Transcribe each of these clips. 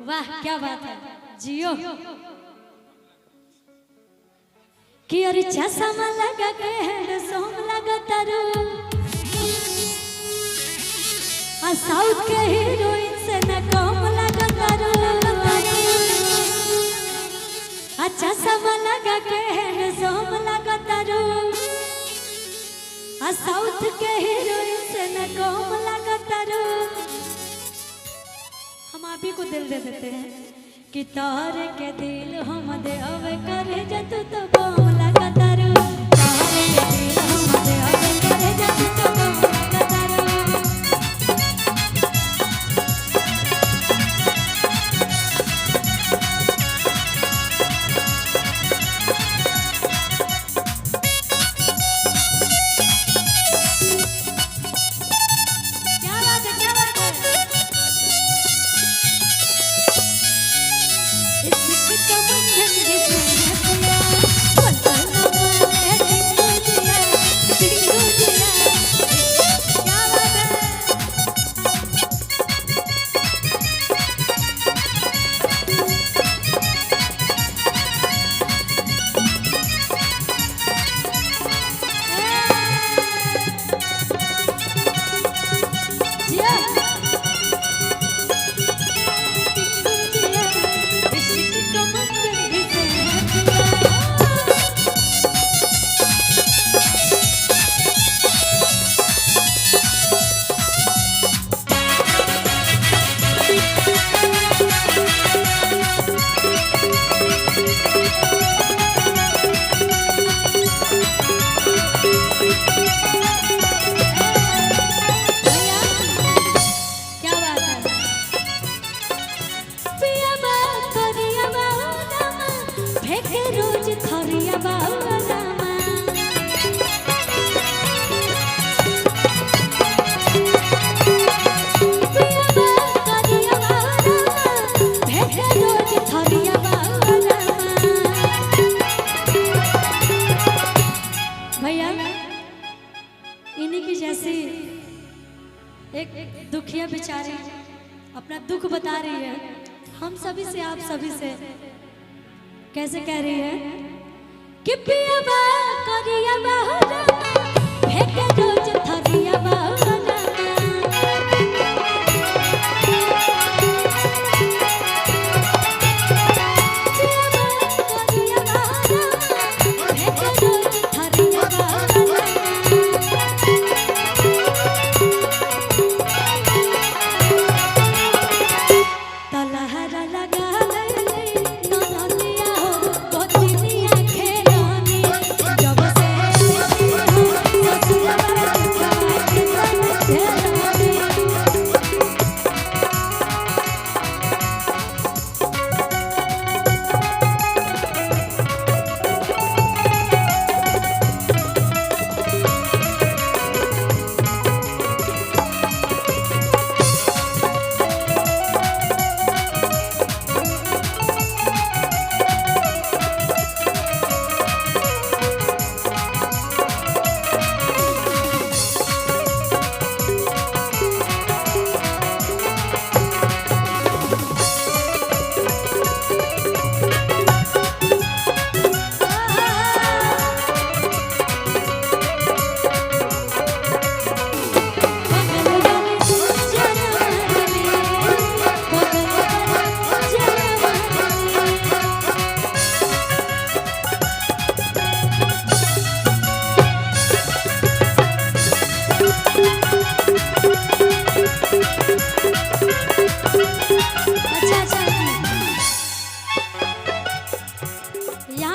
वाह क्या बात है जियो कि अरे चश्मा लगा के हैंडसम लगा तारू आ साउथ के हीरोइन से न कम लगा तारू आ चश्मा लगा के हैंडसम लगा तारू आ साउथ के हीरोइन से न कम लगा तारू। हम आप ही को दिल दे देते हैं कि तारे के दिल हम दे अवे करे जत तो बम लगा तारू तारे के दिल हम दे अवे करे जत तो बम लगा तारू। एक दुखिया बेचारी अपना दुख बता रही है हम सभी से आप सभी से कैसे कह रही है कि पिया बा करिया बा फेंके रोज थरिया बा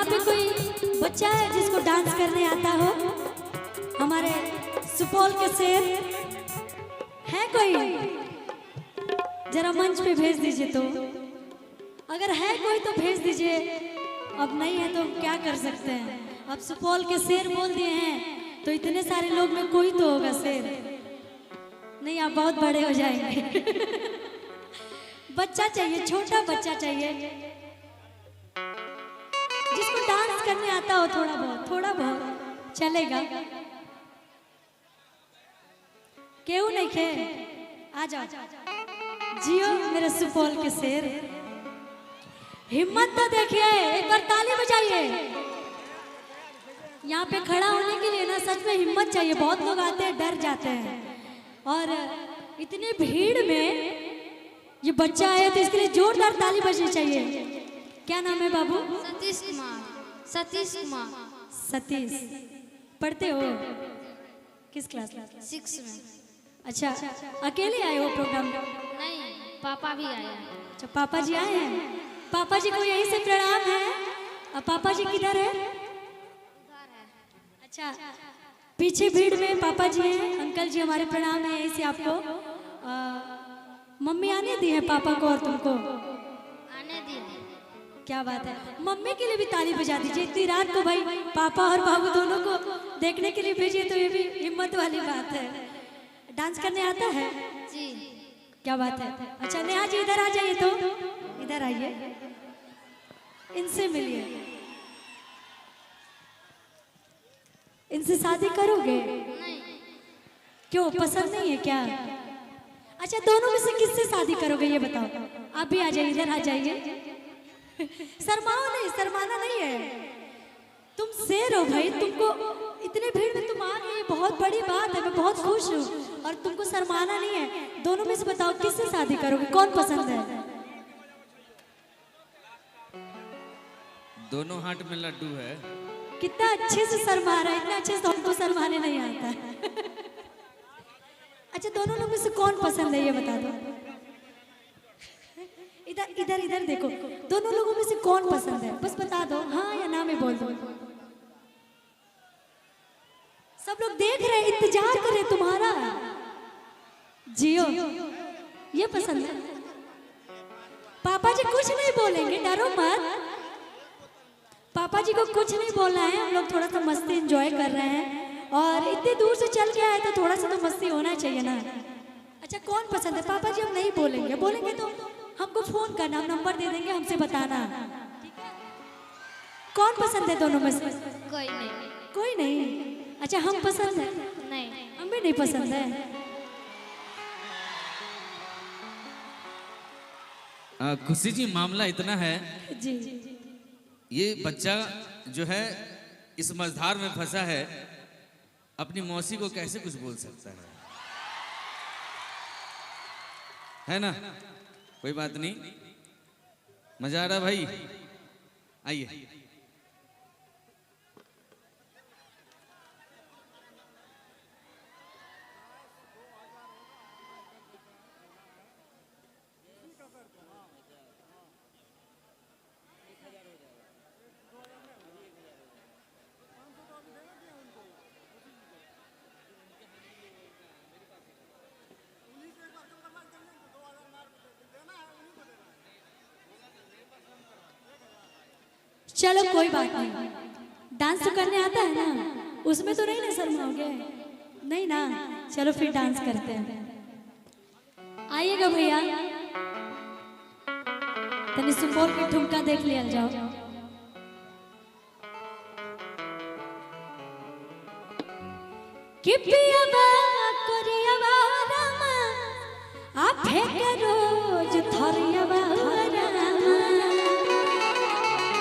बच्चा है जिसको डांस करने आता हो हमारे सुपौल के शेर है कोई जरा मंच पे भेज दीजिए तो अगर है कोई तो भेज दीजिए अब नहीं है तो क्या कर सकते हैं अब सुपौल के शेर बोल दिए हैं तो इतने सारे लोग में कोई तो होगा शेर नहीं आप बहुत बड़े हो जाएंगे बच्चा चाहिए छोटा बच्चा चाहिए जिसको डांस करने आता हो थोड़ा बहुत चलेगा केहू नहीं खे आ जाओ जियो मेरे सुपौल के शेर। हिम्मत तो देखिए, एक बार ताली बजाइए। यहाँ पे खड़ा होने के लिए ना सच में हिम्मत चाहिए। बहुत लोग आते हैं डर जाते हैं, और इतनी भीड़ में ये बच्चा आया तो इसके लिए जोरदार ताली बजनी चाहिए। क्या नाम है बाबू? सतीश कुमार। सतीश कुमार। सतीश, पढ़ते हो किस क्लास? 6 में। अच्छा, अकेले आए हो प्रोग्राम? नहीं, पापा भी आए हैं। अच्छा, पापा जी आए हैं। पापा जी को यहीं से प्रणाम है। अब पापा जी किधर है? अच्छा, पीछे भीड़ में पापा जी हैं। अंकल जी हमारे प्रणाम है यहीं से आपको। मम्मी आने दी है पापा को और तुमको? आने दी। क्या बात है। मम्मी के लिए भी ताली बजा दीजिए। इतनी रात को भाई पापा और बाबू दोनों को देखने के लिए भेजिए तो ये भी हिम्मत वाली बात है। डांस करने आता है जी। क्या बात है। अच्छा नेहा जी इधर आ जाइए, तो इधर आइए, इनसे मिलिए। इनसे शादी करोगे? नहीं। क्यों, पसंद नहीं है क्या? अच्छा, दोनों में से किससे शादी करोगे ये बताओ। आप भी आ जाइए, इधर आ जाइए। शर्माओ नहीं, शर्माना नहीं है। तुम शेर हो भाई, तुमको इतने भीड़ में तुम आ गए, बहुत बड़ी बात है। मैं बहुत खुश हूँ और तुमको शर्माना नहीं है। दोनों में से बताओ किससे शादी करोगे, कौन पसंद है? दोनों हाथ में लड्डू है। कितना अच्छे से शर्मा रहा है, इतना अच्छे से हमको शर्माने नहीं आता। अच्छा, दोनों लोगों में से कौन पसंद है ये बता दो। इधर इधर इधर देखो, दोनों लोगों में से कौन पसंद है बस बता दो, हाँ या ना में बोल दो। सब लोग देख रहे हैं, इंतजार कर रहे हैं तुम्हारा। जियो, ये पसंद है। पापा जी कुछ नहीं बोलेंगे, डरो मत। पापा जी को कुछ नहीं बोलना है। हम लोग थोड़ा सा मस्ती एंजॉय कर रहे हैं, और इतनी दूर से चल के आए तो थोड़ा सा तो मस्ती होना चाहिए ना। अच्छा, कौन पसंद है? पापा जी हम नहीं बोलेंगे, बोलेंगे तो हमको फोन करना, हम नंबर दे देंगे, हमसे बताना। कौन पसंद है दोनों में से? कोई नहीं। कोई नहीं। अच्छा, हम पसंद है? नहीं। हम भी नहीं पसंद है। खुशी जी, मामला इतना है, जी ये बच्चा जो है इस मझधार में फंसा है, अपनी मौसी को कैसे कुछ बोल सकता है ना? कोई बात नहीं, मजा आ रहा भाई। आइए। चलो कोई बात नहीं, डांस तो करने आता है ना, उसमें तो नहीं ना शर्माओगे? नहीं ना? चलो फिर डांस करते हैं। आइएगा भैया, तनी सुपौल की ठुमका देख लिया जाओ। कि पिया बा कोरिया बा रामा, आप फेंक रोज थरिया बा रामा।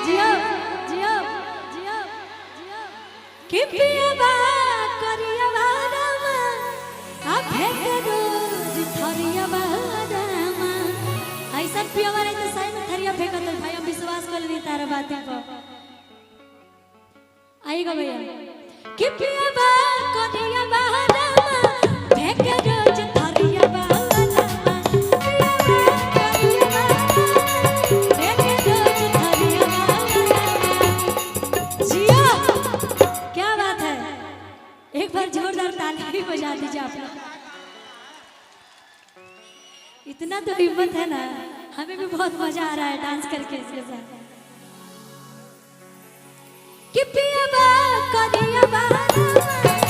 जियो जियो जियो जियो। कि पिया बा कोरिया बा रामा, आप फेंक रोज थरिया बा रामा। ऐसा पिया वाले तो सही में थरिया फेंका तो भाई हम विश्वास कर नहीं तारा बातें पर। आएगा भैया। कि पिया बा कोरिया बा रामा, फेंक रोज थरिया बा रामा। पिया बा कोरिया बा रामा, फेंक रोज थरिया बा रामा। जिया, क्या बात है। एक बार जोरदार ताली भी बजा दीजिए आप लोग। इतना तो हिम्मत है ना, हमें भी बहुत मजा आ रहा है डांस करके इसके साथ। कि पिया बा कोरिया बा रामा,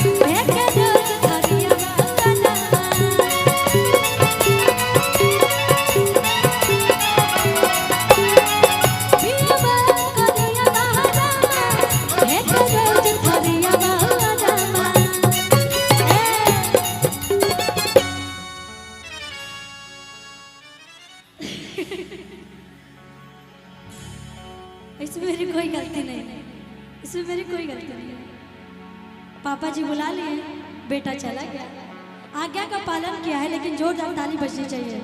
फेंक रोज थरिया बा रामा। पिया बा कोरिया बा रामा, फेंक रोज थरिया बा रामा। इसमें मेरी कोई गलती नहीं, इसमें मेरी कोई गलती नहीं है। पापा जी बुला लिए, बेटा चला गया, आज्ञा का पालन किया है, लेकिन जोरदार ताली बजनी चाहिए।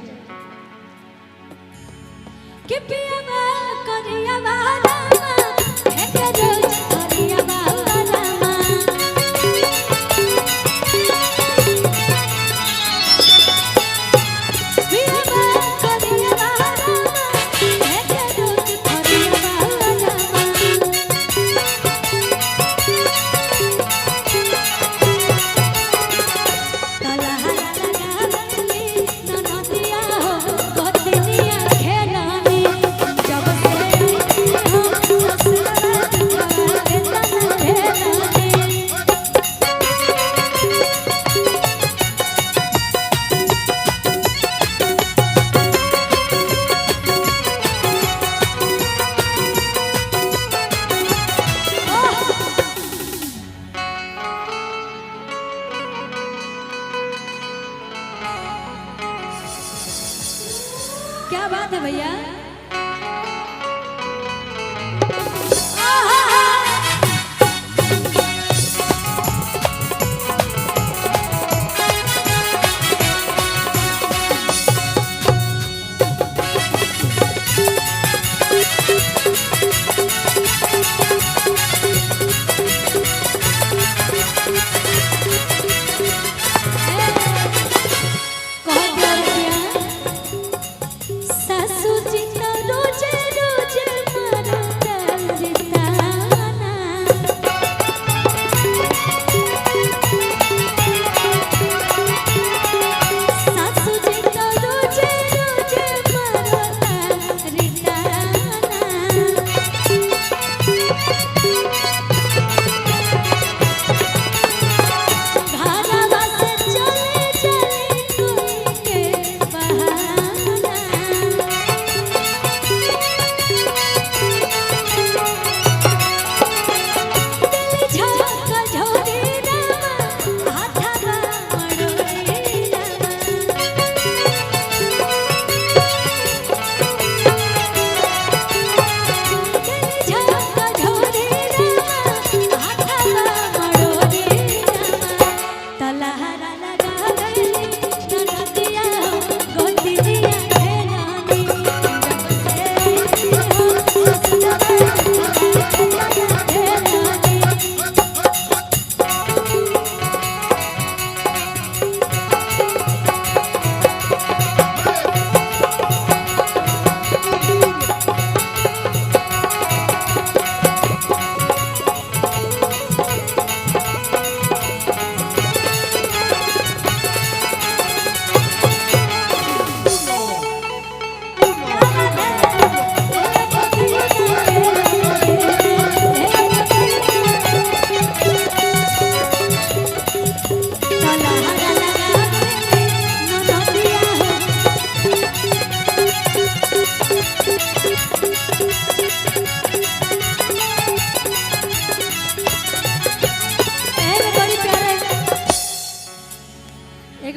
कि पिया करिया वाला है के रोज करिया वाला क्या बात है भैया।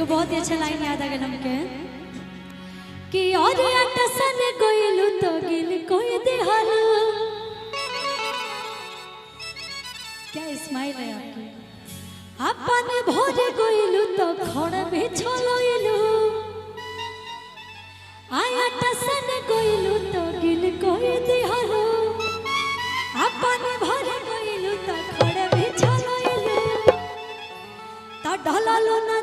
बहुत ही अच्छा लाइन याद आ गया हमके कि और अटसन कोइलु तो गिल कोई देहलु। क्या स्माइल है आपकी। अपन भोरे कोइलु तो खड़ भी छोलोइलु। आय अटसन कोइलु तो गिल कोई देहलु। अपन भोरे कोइलु तो खड़ भी छोलोइलु। ता ढललो ना